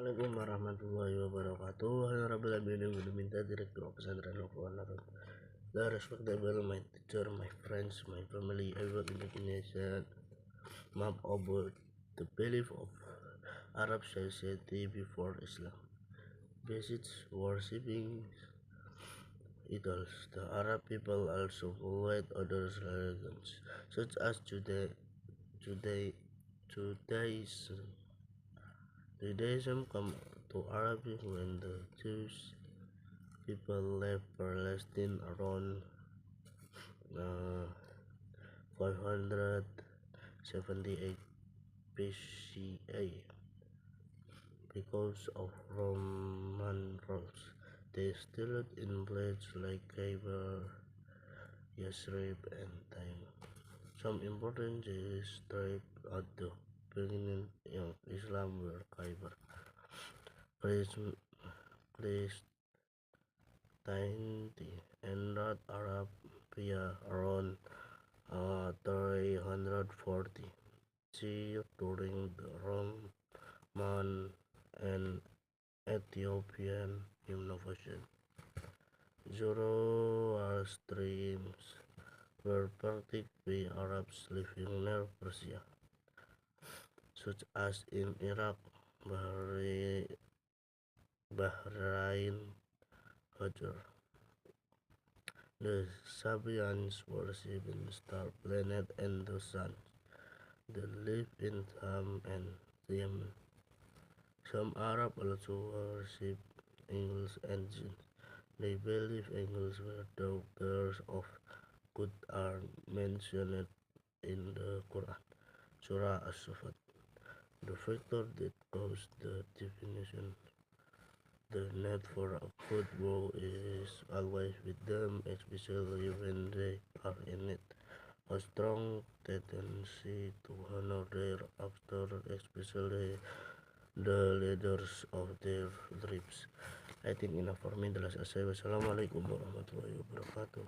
Assalamualaikum warahmatullahi wabarakatuh. Honorable Abidin Guduminta, Director of Pesantren of Wanaran. The respectable my teacher, my friends, my family, I will imagination map about the belief of Arab society before Islam. Besides worshipping idols, the Arab people also followed other religions such as Judaism. Judaism come to Arabic when the Jewish people left Palestine around 578 BCE because of Roman rules. They settled in places like Khyber, Yathrib, and Taim. Some important Jewish tribes at the beginning of Islam were Khyber, Palestine, and North Arabia around 340 during the Roman and Ethiopian invasion. Zoroastrianism were practiced by Arabs living near Persia, such as in Iraq, Bahrain, Hajar. The Sabians worship in the star planet and the sun. They live in Sham and Yemen. Some Arab also worship angels and jinns. They believe angels were daughters of good are mentioned in the Quran, Surah As-Safat. The factor that caused the definition, the need for a good bow is always with them, especially when they are in it. A strong tendency to honor their after, especially the leaders of their tribes. I think enough for me. Wassalamualaikum warahmatullahi wabarakatuh.